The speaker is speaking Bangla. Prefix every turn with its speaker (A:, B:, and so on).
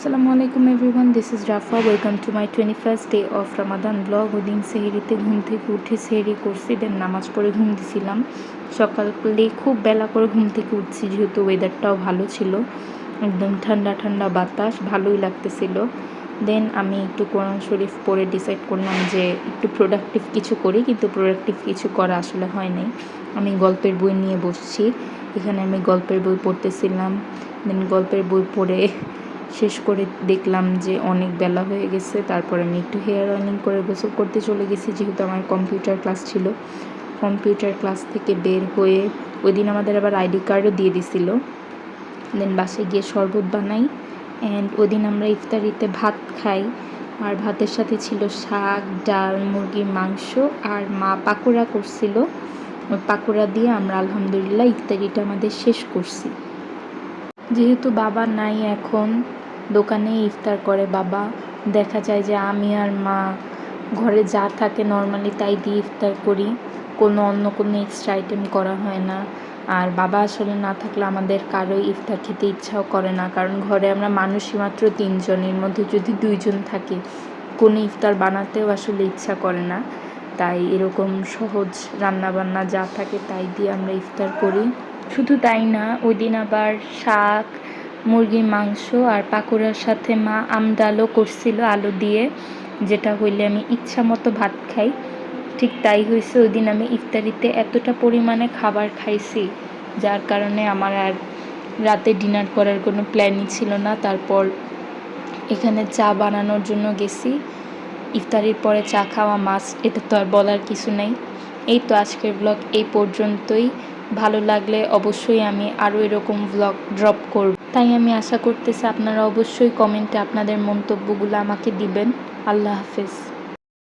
A: আসসালামু আলাইকুম everyone, this is Rafa. Welcome to my 21st day of Ramadan blog. ওই দিন সেহরিতে ঘুম থেকে উঠে সেহরি করছি, দেন নামাজ পড়ে ঘুম দিছিলাম। সকালে খুব বেলা করে ঘুম থেকে উঠছি, যেহেতু ওয়েদারটাও ভালো ছিল, একদম ঠান্ডা ঠান্ডা বাতাস, ভালোই লাগতেছিল। দেন আমি একটু কোরআন শরীফ পড়ে ডিসাইড করলাম যে একটু প্রোডাক্টিভ কিছু করি, কিন্তু প্রোডাক্টিভ কিছু করা আসলে হয় নাই। আমি গল্পের বই নিয়ে বসছি, এখানে আমি গল্পের বই পড়তেছিলাম। দেন গল্পের বই পড়ে শেষ করে দেখলাম যে অনেক বেলা হয়ে গেছে। তারপর আমি একটু হেয়ার অয়েলিং করে গোসল করতে চলে গেছি, যেহেতু আমার কম্পিউটার ক্লাস ছিল। কম্পিউটার ক্লাস থেকে বের হয়ে ওই দিন আমাদের আবার আইডি কার্ডও দিয়ে দিছিল। দেন বাসায় গিয়ে শরবত বানাই, অ্যান্ড ওই দিন আমরা ইফতারিতে ভাত খাই। আর ভাতের সাথে ছিল শাক, ডাল, মুরগির মাংস, আর মা পাকোড়া করছিল। ওই পাকোড়া দিয়ে আমরা আলহামদুলিল্লাহ ইফতারিটা আমাদের শেষ করছি। যেহেতু বাবা নাই এখন, দোকানে ইফতার করে বাবা, দেখা যায় যে আমি আর মা ঘরে যা থাকে নর্মালি তাই দিয়ে ইফতার করি, অন্য কোনো এক্সট্রা আইটেম করা হয় না। আর বাবা আসলে না থাকলে আমাদের কারোই ইফতার খেতে ইচ্ছাও করে না, কারণ ঘরে আমরা মানুষই মাত্র 3 জনের মধ্যে যদি 2 জন থাকে, কোনো ইফতার বানাতেও আসলে ইচ্ছা করে না। তাই এরকম সহজ রান্নাবান্না যা থাকে তাই দিয়ে আমরা ইফতার করি। শুধু তাই না, ওই দিন আবার শাক, মুরগির মাংস আর পাকোড়ার সাথে মা আমডালও করছিল আলু দিয়ে, যেটা হইলে আমি ইচ্ছা মতো ভাত খাই। ঠিক তাই হয়েছে, ওই দিন আমি ইফতারিতে এতটা পরিমাণে খাবার খাইছি, যার কারণে আমার আর রাতে ডিনার করার কোনো প্ল্যানই ছিল না। তারপর এখানে চা বানানোর জন্য গেছি। ইফতারির পরে চা খাওয়া মাস্ট, এটা তো আর বলার কিছু নেই। এই তো আজকের ব্লগ এই পর্যন্তই। ভালো লাগলে অবশ্যই আমি আরও এরকম ব্লগ ড্রপ করব, তাই আমি আশা করতেছি আপনারা অবশ্যই কমেন্টে আপনাদের মন্তব্যগুলো আমাকে দিবেন। আল্লাহ হাফেজ।